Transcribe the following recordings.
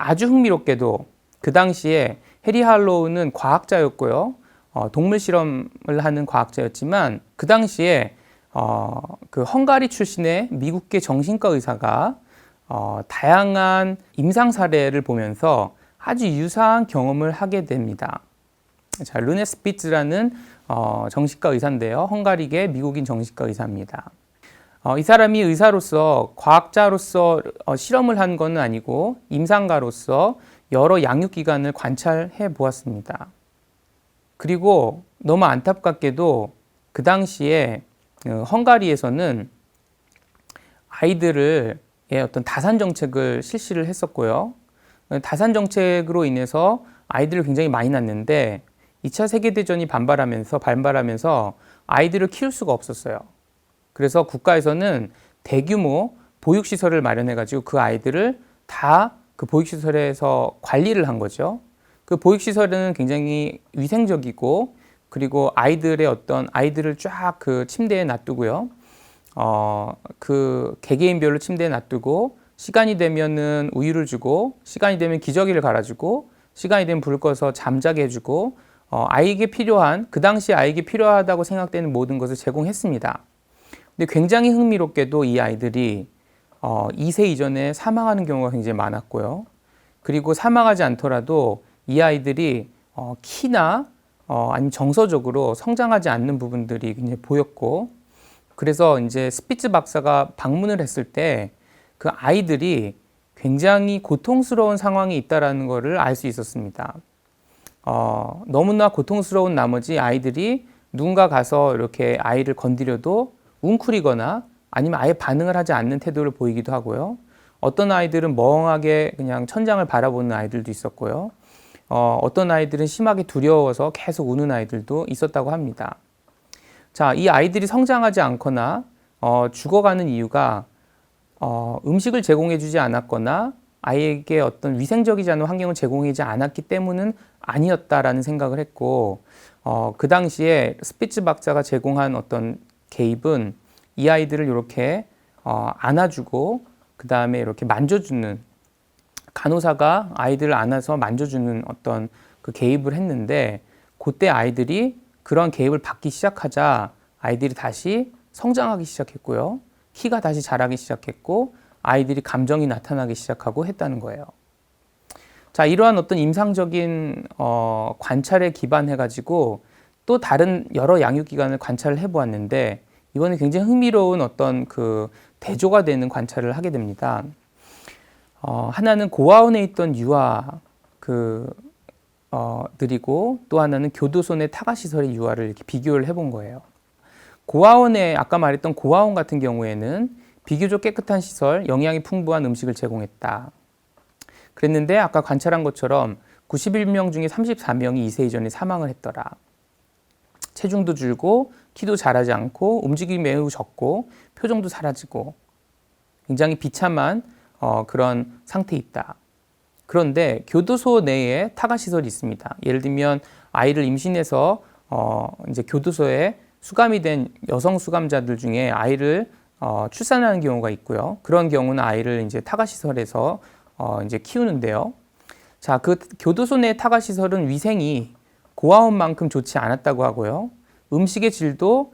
아주 흥미롭게도 그 당시에 해리 할로우는 과학자였고요. 동물 실험을 하는 과학자였지만 그 당시에 그 헝가리 출신의 미국계 정신과 의사가 다양한 임상 사례를 보면서 아주 유사한 경험을 하게 됩니다. 자, 르네 스피츠라는 정신과 의사인데요. 헝가리계 미국인 정신과 의사입니다. 이 사람이 의사로서 과학자로서 실험을 한 건 아니고 임상가로서 여러 양육기관을 관찰해 보았습니다. 그리고 너무 안타깝게도 그 당시에 헝가리에서는 아이들을 어떤 다산 정책을 실시를 했었고요. 다산 정책으로 인해서 아이들을 굉장히 많이 낳는데 2차 세계대전이 발발하면서 아이들을 키울 수가 없었어요. 그래서 국가에서는 대규모 보육시설을 마련해가지고 그 아이들을 다 그 보육시설에서 관리를 한 거죠. 그 보육시설은 굉장히 위생적이고 그리고 아이들을 쫙 그 침대에 놔두고요. 그 개개인별로 침대에 놔두고 시간이 되면은 우유를 주고 시간이 되면 기저귀를 갈아주고 시간이 되면 불을 꺼서 잠자게 해주고 그 당시 아이에게 필요하다고 생각되는 모든 것을 제공했습니다. 근데 굉장히 흥미롭게도 이 아이들이 2세 이전에 사망하는 경우가 굉장히 많았고요. 그리고 사망하지 않더라도 이 아이들이 키나 아니면 정서적으로 성장하지 않는 부분들이 굉장히 보였고, 그래서 이제 스피츠 박사가 방문을 했을 때 그 아이들이 굉장히 고통스러운 상황에 있다라는 것을 알 수 있었습니다. 너무나 고통스러운 나머지 아이들이 누군가 가서 이렇게 아이를 건드려도 웅크리거나 아니면 아예 반응을 하지 않는 태도를 보이기도 하고요. 어떤 아이들은 멍하게 그냥 천장을 바라보는 아이들도 있었고요. 어떤 아이들은 심하게 두려워서 계속 우는 아이들도 있었다고 합니다. 자, 이 아이들이 성장하지 않거나 죽어가는 이유가 음식을 제공해주지 않았거나 아이에게 어떤 위생적이지 않은 환경을 제공하지 않았기 때문은 아니었다라는 생각을 했고, 그 당시에 스피츠 박사가 제공한 어떤 개입은 이 아이들을 이렇게 안아주고 그 다음에 이렇게 만져주는, 간호사가 아이들을 안아서 만져주는 어떤 그 개입을 했는데, 그때 아이들이 그런 개입을 받기 시작하자 아이들이 다시 성장하기 시작했고요. 키가 다시 자라기 시작했고 아이들이 감정이 나타나기 시작하고 했다는 거예요. 자, 이러한 어떤 임상적인 관찰에 기반해 가지고 또 다른 여러 양육기관을 관찰을 해보았는데, 이번에 굉장히 흥미로운 어떤 그 대조가 되는 관찰을 하게 됩니다. 하나는 고아원에 있던 유아 들이고 또 하나는 교도소 내 타가시설의 유아를 이렇게 비교를 해본 거예요. 아까 말했던 고아원 같은 경우에는 비교적 깨끗한 시설, 영양이 풍부한 음식을 제공했다. 그랬는데 아까 관찰한 것처럼 91명 중에 34명이 2세 이전에 사망을 했더라. 체중도 줄고 키도 자라지 않고 움직임이 매우 적고 표정도 사라지고 굉장히 비참한 그런 상태에 있다. 그런데 교도소 내에 타가시설이 있습니다. 예를 들면 아이를 임신해서 이제 교도소에 수감이 된 여성 수감자들 중에 아이를 출산하는 경우가 있고요. 그런 경우는 아이를 이제 타가시설에서 이제 키우는데요. 자, 그 교도소 내 타가시설은 위생이 고아원만큼 좋지 않았다고 하고요. 음식의 질도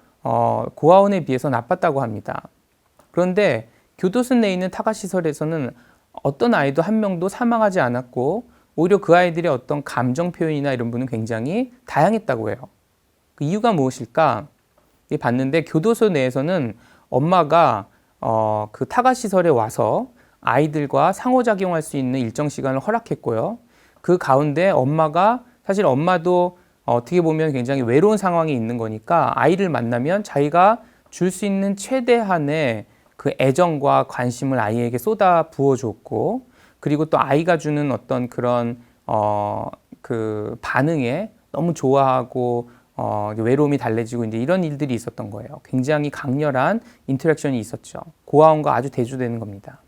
고아원에 비해서 나빴다고 합니다. 그런데 교도소 내에 있는 타가시설에서는 어떤 아이도 한 명도 사망하지 않았고 오히려 그 아이들의 어떤 감정 표현이나 이런 부분은 굉장히 다양했다고 해요. 그 이유가 무엇일까? 봤는데 교도소 내에서는 엄마가 그 타가시설에 와서 아이들과 상호작용할 수 있는 일정 시간을 허락했고요. 그 가운데 사실 엄마도 어떻게 보면 굉장히 외로운 상황에 있는 거니까 아이를 만나면 자기가 줄 수 있는 최대한의 그 애정과 관심을 아이에게 쏟아 부어줬고, 그리고 또 아이가 주는 어떤 그런 그 반응에 너무 좋아하고 외로움이 달래지고 이제 이런 일들이 있었던 거예요. 굉장히 강렬한 인터랙션이 있었죠. 고아원과 아주 대조되는 겁니다.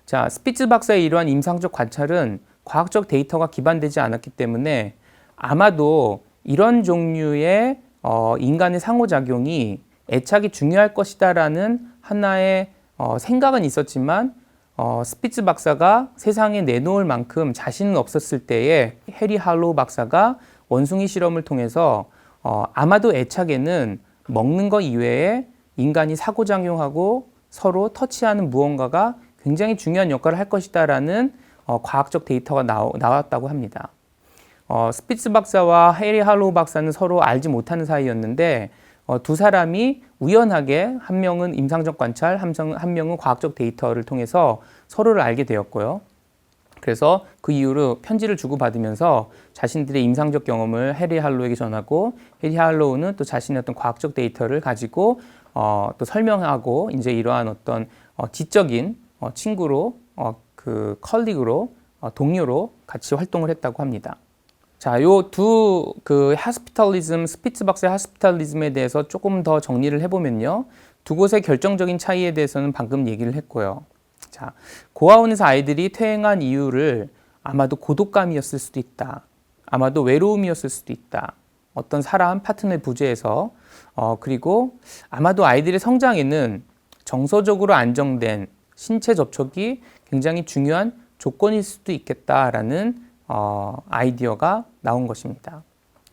자, 스피츠 박사의 이러한 임상적 관찰은 과학적 데이터가 기반되지 않았기 때문에 아마도 이런 종류의 인간의 상호작용이 애착이 중요할 것이다라는 하나의 생각은 있었지만 스피츠 박사가 세상에 내놓을 만큼 자신은 없었을 때에 해리 할로우 박사가 원숭이 실험을 통해서 아마도 애착에는 먹는 것 이외에 인간이 상호작용하고 서로 터치하는 무언가가 굉장히 중요한 역할을 할 것이다라는 과학적 데이터가 나왔다고 합니다. 스피츠 박사와 해리 할로우 박사는 서로 알지 못하는 사이였는데 두 사람이 우연하게 한 명은 임상적 관찰, 한 명은 과학적 데이터를 통해서 서로를 알게 되었고요. 그래서 그 이후로 편지를 주고받으면서 자신들의 임상적 경험을 해리 할로우에게 전하고 해리 할로우는 또 자신의 어떤 과학적 데이터를 가지고 또 설명하고 이제 이러한 어떤 지적인 친구로 그 컬리그로 동료로 같이 활동을 했다고 합니다. 자, 요 두 그 하스피탈리즘, 스피츠 박사의 하스피탈리즘에 대해서 조금 더 정리를 해보면요. 두 곳의 결정적인 차이에 대해서는 방금 얘기를 했고요. 자, 고아원에서 아이들이 퇴행한 이유를 아마도 고독감이었을 수도 있다. 아마도 외로움이었을 수도 있다. 어떤 사람, 파트너의 부재에서 그리고 아마도 아이들의 성장에는 정서적으로 안정된 신체 접촉이 굉장히 중요한 조건일 수도 있겠다라는 아이디어가 나온 것입니다.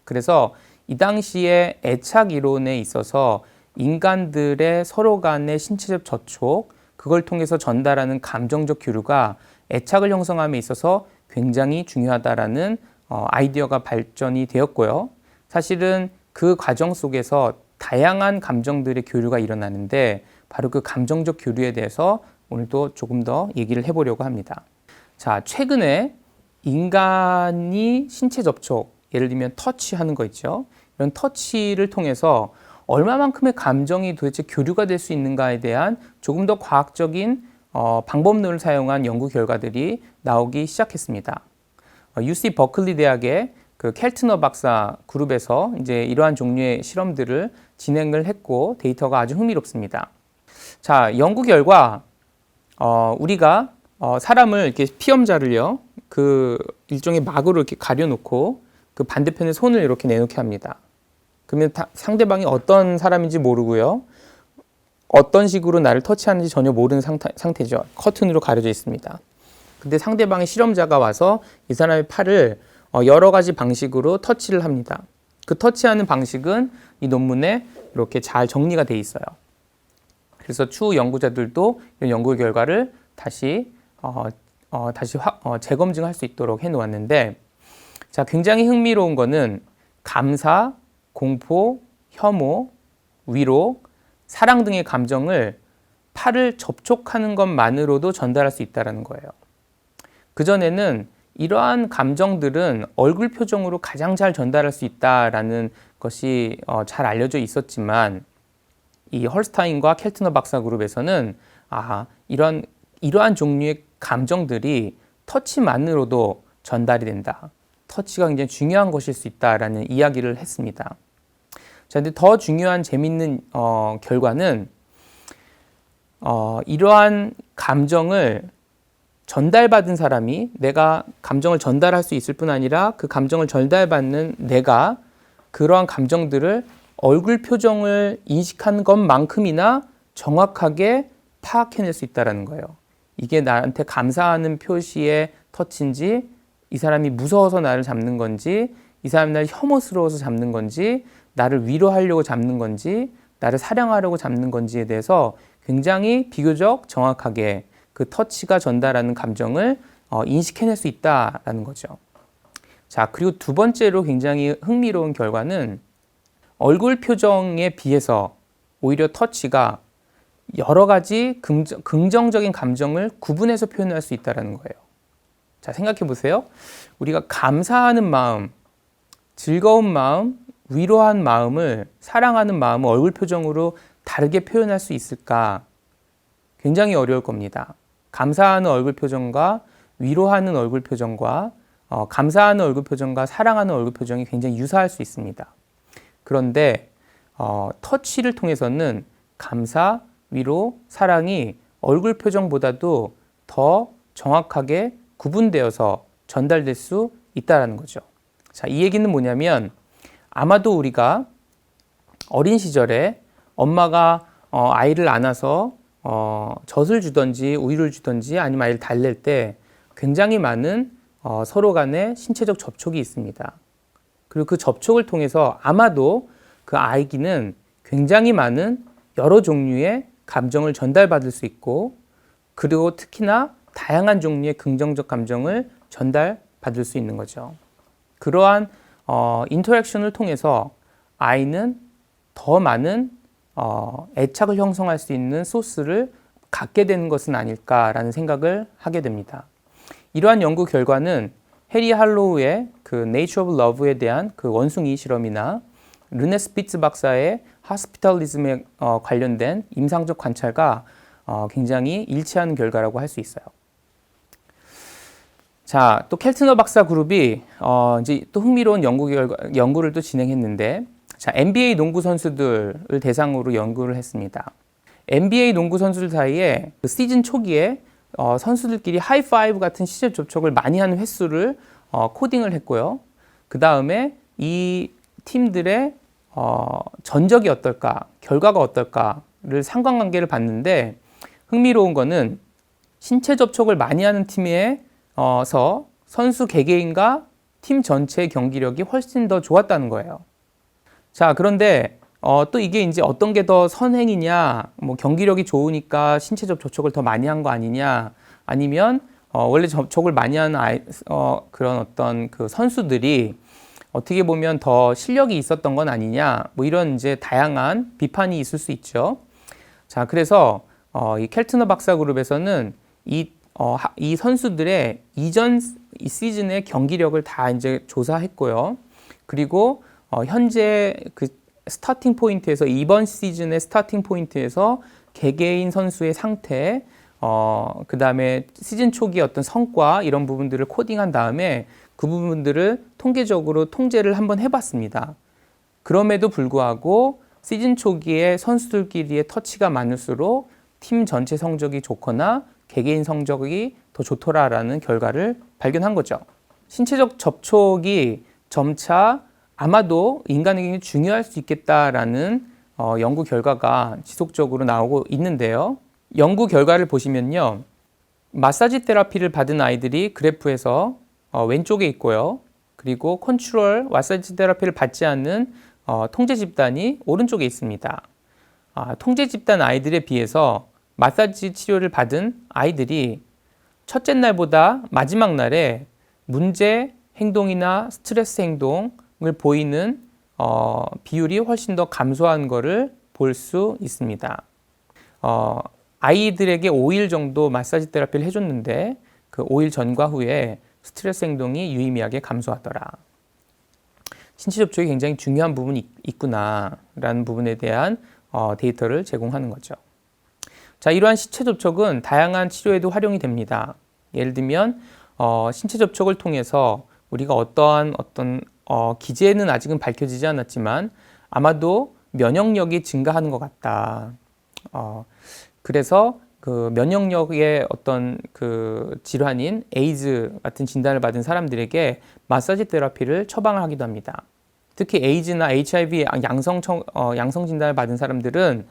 그래서 이 당시에 애착 이론에 있어서 인간들의 서로 간의 신체적 접촉, 그걸 통해서 전달하는 감정적 교류가 애착을 형성함에 있어서 굉장히 중요하다라는 아이디어가 발전이 되었고요. 사실은 그 과정 속에서 다양한 감정들의 교류가 일어나는데 바로 그 감정적 교류에 대해서 오늘도 조금 더 얘기를 해보려고 합니다. 자, 최근에 인간이 신체 접촉, 예를 들면 터치하는 거 있죠. 이런 터치를 통해서 얼마만큼의 감정이 도대체 교류가 될 수 있는가에 대한 조금 더 과학적인 방법론을 사용한 연구 결과들이 나오기 시작했습니다. UC 버클리 대학의 그 켈트너 박사 그룹에서 이제 이러한 종류의 실험들을 진행을 했고 데이터가 아주 흥미롭습니다. 자, 연구 결과 우리가 사람을 이렇게 피험자를요, 그 일종의 막으로 이렇게 가려놓고 그 반대편에 손을 이렇게 내놓게 합니다. 그러면 상대방이 어떤 사람인지 모르고요, 어떤 식으로 나를 터치하는지 전혀 모르는 상태죠. 커튼으로 가려져 있습니다. 근데 상대방의 실험자가 와서 이 사람의 팔을 여러 가지 방식으로 터치를 합니다. 그 터치하는 방식은 이 논문에 이렇게 잘 정리가 돼 있어요. 그래서 추후 연구자들도 이런 연구 결과를 다시 재검증할 수 있도록 해놓았는데, 자, 굉장히 흥미로운 거는 감사, 공포, 혐오, 위로, 사랑 등의 감정을 팔을 접촉하는 것만으로도 전달할 수 있다는 거예요. 그전에는 이러한 감정들은 얼굴 표정으로 가장 잘 전달할 수 있다라는 것이 잘 알려져 있었지만, 이 헐스타인과 켈트너 박사 그룹에서는 이러한 종류의 감정들이 터치만으로도 전달이 된다. 터치가 굉장히 중요한 것일 수 있다라는 이야기를 했습니다. 자, 근데 더 중요한 재밌는 결과는 이러한 감정을 전달받은 사람이, 내가 감정을 전달할 수 있을 뿐 아니라 그 감정을 전달받는 내가 그러한 감정들을 얼굴 표정을 인식한 것만큼이나 정확하게 파악해낼 수 있다는 거예요. 이게 나한테 감사하는 표시의 터치인지, 이 사람이 무서워서 나를 잡는 건지, 이 사람이 나를 혐오스러워서 잡는 건지, 나를 위로하려고 잡는 건지, 나를 사랑하려고 잡는 건지에 대해서 굉장히 비교적 정확하게 그 터치가 전달하는 감정을 인식해낼 수 있다는 거죠. 자, 그리고 두 번째로 굉장히 흥미로운 결과는 얼굴 표정에 비해서 오히려 터치가 여러 가지 긍정적인 감정을 구분해서 표현할 수 있다는 거예요. 자, 생각해 보세요. 우리가 감사하는 마음, 즐거운 마음, 위로한 마음을, 사랑하는 마음을 얼굴 표정으로 다르게 표현할 수 있을까? 굉장히 어려울 겁니다. 감사하는 얼굴 표정과 위로하는 얼굴 표정과 감사하는 얼굴 표정과 사랑하는 얼굴 표정이 굉장히 유사할 수 있습니다. 그런데 터치를 통해서는 감사, 위로, 사랑이 얼굴 표정보다도 더 정확하게 구분되어서 전달될 수 있다는 거죠. 자, 이 얘기는 뭐냐면, 아마도 우리가 어린 시절에 엄마가 아이를 안아서 젖을 주든지 우유를 주든지 아니면 아이를 달랠 때 굉장히 많은 서로 간의 신체적 접촉이 있습니다. 그리고 그 접촉을 통해서 아마도 그 아기는 굉장히 많은 여러 종류의 감정을 전달받을 수 있고, 그리고 특히나 다양한 종류의 긍정적 감정을 전달받을 수 있는 거죠. 그러한 인터랙션을 통해서 아이는 더 많은 애착을 형성할 수 있는 소스를 갖게 되는 것은 아닐까라는 생각을 하게 됩니다. 이러한 연구 결과는 해리 할로우의 그 Nature of Love에 대한 그 원숭이 실험이나 르네 스피츠 박사의 하스피탈리즘에 관련된 임상적 관찰과 굉장히 일치하는 결과라고 할 수 있어요. 자, 또 켈트너 박사 그룹이 이제 또 흥미로운 연구를 또 진행했는데, 자, NBA 농구 선수들을 대상으로 연구를 했습니다. NBA 농구 선수들 사이에 그 시즌 초기에 선수들끼리 하이파이브 같은 시절 접촉을 많이 하는 횟수를 코딩을 했고요. 그 다음에 이 팀들의 전적이 어떨까, 결과가 어떨까를 상관관계를 봤는데, 흥미로운 거는 신체 접촉을 많이 하는 팀에서 선수 개개인과 팀 전체의 경기력이 훨씬 더 좋았다는 거예요. 자, 그런데 또 이게 이제 어떤 게 더 선행이냐, 뭐 경기력이 좋으니까 신체적 접촉을 더 많이 한 거 아니냐, 아니면 원래 접촉을 많이 하는 그런 어떤 그 선수들이 어떻게 보면 더 실력이 있었던 건 아니냐, 뭐 이런 이제 다양한 비판이 있을 수 있죠. 자, 그래서 이 켈트너 박사 그룹에서는 이 선수들의 이전 시즌의 경기력을 다 이제 조사했고요. 그리고 현재 그 스타팅 포인트에서, 이번 시즌의 스타팅 포인트에서 개개인 선수의 상태, 그 다음에 시즌 초기 어떤 성과, 이런 부분들을 코딩한 다음에 그 부분들을 통계적으로 통제를 한번 해봤습니다. 그럼에도 불구하고 시즌 초기에 선수들끼리의 터치가 많을수록 팀 전체 성적이 좋거나 개개인 성적이 더 좋더라라는 결과를 발견한 거죠. 신체적 접촉이 점차 아마도 인간에게 중요할 수 있겠다라는 연구 결과가 지속적으로 나오고 있는데요. 연구 결과를 보시면요, 마사지 테라피를 받은 아이들이 그래프에서 왼쪽에 있고요. 그리고 컨트롤 마사지 테라피를 받지 않는 통제 집단이 오른쪽에 있습니다. 통제 집단 아이들에 비해서 마사지 치료를 받은 아이들이 첫째 날보다 마지막 날에 문제 행동이나 스트레스 행동을 보이는 비율이 훨씬 더 감소한 것을 볼 수 있습니다. 아이들에게 5일 정도 마사지 테라피를 해줬는데 그 5일 전과 후에 스트레스 행동이 유의미하게 감소하더라. 신체 접촉이 굉장히 중요한 부분이 있구나라는 부분에 대한 데이터를 제공하는 거죠. 자, 이러한 신체 접촉은 다양한 치료에도 활용이 됩니다. 예를 들면 신체 접촉을 통해서 우리가 어떤 기제는 아직은 밝혀지지 않았지만 아마도 면역력이 증가하는 것 같다. 그래서 그 면역력의 어떤 그 질환인 에이즈 같은 진단을 받은 사람들에게 마사지 테라피를 처방을 하기도 합니다. 특히 에이즈나 HIV 양성 진단을 받은 사람들은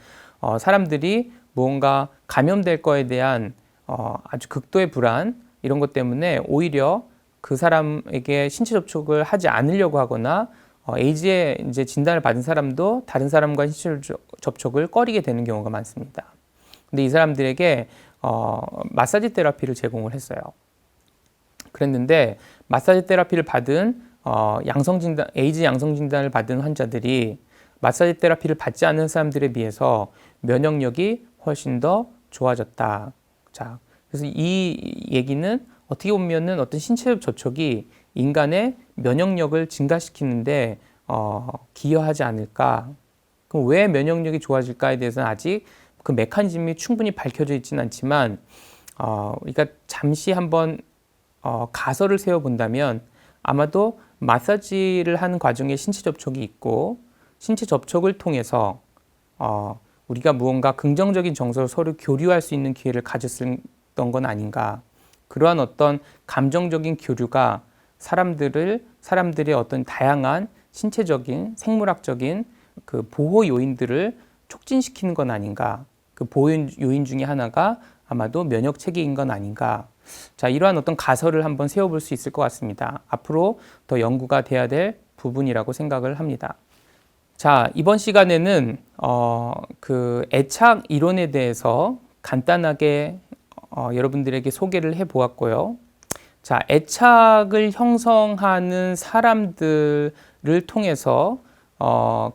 사람들이 무언가 감염될 거에 대한 아주 극도의 불안, 이런 것 때문에 오히려 그 사람에게 신체 접촉을 하지 않으려고 하거나 에이즈에 이제 진단을 받은 사람도 다른 사람과 신체 접촉을 꺼리게 되는 경우가 많습니다. 근데 이 사람들에게 마사지 테라피를 제공을 했어요. 그랬는데 마사지 테라피를 받은 에이즈 양성 진단을 받은 환자들이 마사지 테라피를 받지 않는 사람들에 비해서 면역력이 훨씬 더 좋아졌다. 자, 그래서 이 얘기는 어떻게 보면은 어떤 신체 접촉이 인간의 면역력을 증가시키는데 기여하지 않을까. 그럼 왜 면역력이 좋아질까에 대해서는 아직 그 메커니즘이 충분히 밝혀져 있지는 않지만 그러니까 잠시 한번 가설을 세워본다면 아마도 마사지를 하는 과정에 신체 접촉이 있고 신체 접촉을 통해서 우리가 무언가 긍정적인 정서를 서로 교류할 수 있는 기회를 가졌던 건 아닌가. 그러한 어떤 감정적인 교류가 사람들의 어떤 다양한 신체적인 생물학적인 그 보호 요인들을 촉진시키는 건 아닌가. 그 보호 요인 중에 하나가 아마도 면역 체계인 건 아닌가. 자, 이러한 어떤 가설을 한번 세워볼 수 있을 것 같습니다. 앞으로 더 연구가 돼야 될 부분이라고 생각을 합니다. 자, 이번 시간에는 그 애착 이론에 대해서 간단하게 여러분들에게 소개를 해 보았고요. 자, 애착을 형성하는 사람들을 통해서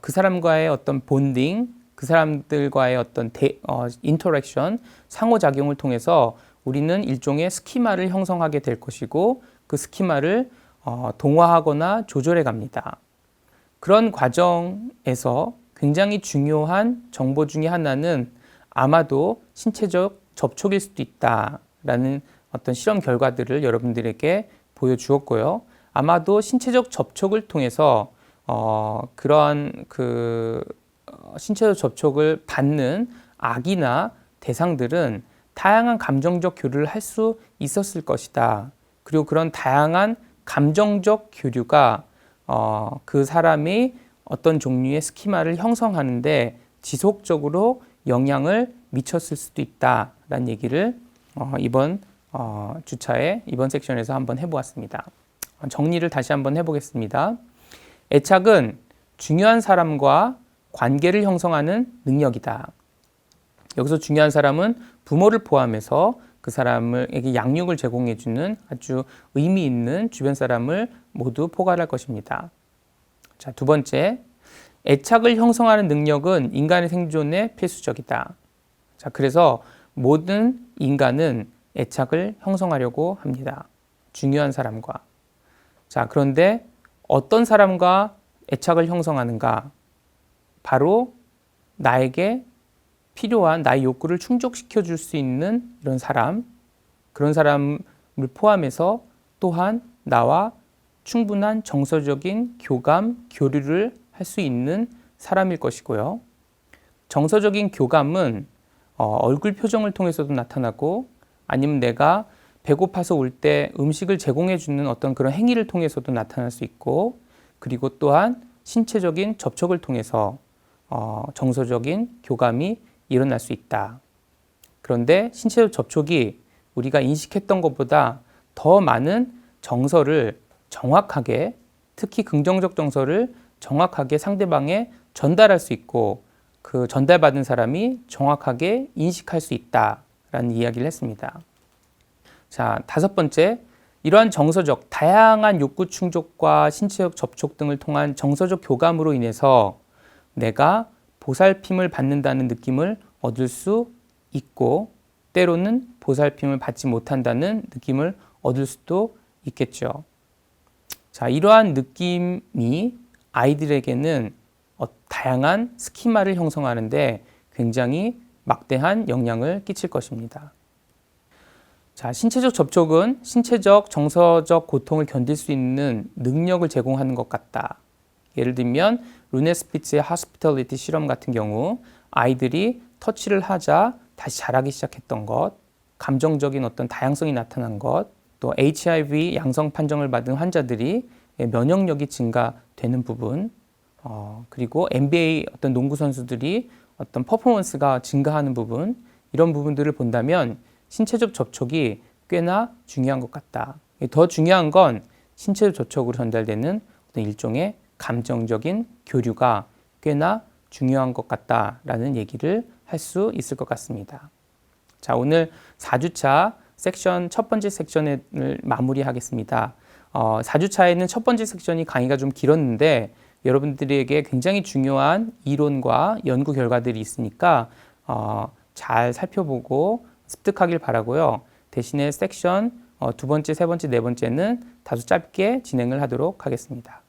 그 사람과의 어떤 본딩, 그 사람들과의 어떤 인터랙션, 상호작용을 통해서 우리는 일종의 스키마를 형성하게 될 것이고 그 스키마를 동화하거나 조절해 갑니다. 그런 과정에서 굉장히 중요한 정보 중에 하나는 아마도 신체적 접촉일 수도 있다라는 어떤 실험 결과들을 여러분들에게 보여주었고요. 아마도 신체적 접촉을 통해서 그러한 신체적 접촉을 받는 아기나 대상들은 다양한 감정적 교류를 할 수 있었을 것이다. 그리고 그런 다양한 감정적 교류가 그 사람이 어떤 종류의 스키마를 형성하는데 지속적으로 영향을 미쳤을 수도 있다라는 얘기를 이번 주차에 이번 섹션에서 한번 해보았습니다. 정리를 다시 한번 해보겠습니다. 애착은 중요한 사람과 관계를 형성하는 능력이다. 여기서 중요한 사람은 부모를 포함해서 그 사람에게 양육을 제공해주는 아주 의미 있는 주변 사람을 모두 포괄할 것입니다. 자, 두 번째, 애착을 형성하는 능력은 인간의 생존에 필수적이다. 자, 그래서 모든 인간은 애착을 형성하려고 합니다. 중요한 사람과. 자, 그런데 어떤 사람과 애착을 형성하는가? 바로 나에게 필요한 나의 욕구를 충족시켜 줄 수 있는 이런 사람, 그런 사람을 포함해서 또한 나와 충분한 정서적인 교감, 교류를 할 수 있는 사람일 것이고요. 정서적인 교감은 얼굴 표정을 통해서도 나타나고 아니면 내가 배고파서 올 때 음식을 제공해 주는 어떤 그런 행위를 통해서도 나타날 수 있고 그리고 또한 신체적인 접촉을 통해서 정서적인 교감이 일어날 수 있다. 그런데 신체적 접촉이 우리가 인식했던 것보다 더 많은 정서를 정확하게, 특히 긍정적 정서를 정확하게 상대방에 전달할 수 있고 그 전달받은 사람이 정확하게 인식할 수 있다라는 이야기를 했습니다. 자, 다섯 번째, 이러한 정서적, 다양한 욕구 충족과 신체적 접촉 등을 통한 정서적 교감으로 인해서 내가 보살핌을 받는다는 느낌을 얻을 수 있고 때로는 보살핌을 받지 못한다는 느낌을 얻을 수도 있겠죠. 자, 이러한 느낌이 아이들에게는 다양한 스키마를 형성하는데 굉장히 막대한 영향을 끼칠 것입니다. 자, 신체적 접촉은 신체적, 정서적 고통을 견딜 수 있는 능력을 제공하는 것 같다. 예를 들면 루네스피츠의 하스피털리티 실험 같은 경우 아이들이 터치를 하자 다시 자라기 시작했던 것, 감정적인 어떤 다양성이 나타난 것, 또 HIV 양성 판정을 받은 환자들이 면역력이 증가되는 부분, 그리고 NBA 어떤 농구 선수들이 어떤 퍼포먼스가 증가하는 부분, 이런 부분들을 본다면 신체적 접촉이 꽤나 중요한 것 같다. 더 중요한 건 신체적 접촉으로 전달되는 어떤 일종의 감정적인 교류가 꽤나 중요한 것 같다라는 얘기를 할 수 있을 것 같습니다. 자, 오늘 4주차 섹션 첫 번째 섹션을 마무리하겠습니다. 4주차에는 첫 번째 섹션이 강의가 좀 길었는데 여러분들에게 굉장히 중요한 이론과 연구 결과들이 있으니까 잘 살펴보고 습득하길 바라고요. 대신에 섹션 두 번째, 세 번째, 네 번째는 다소 짧게 진행을 하도록 하겠습니다.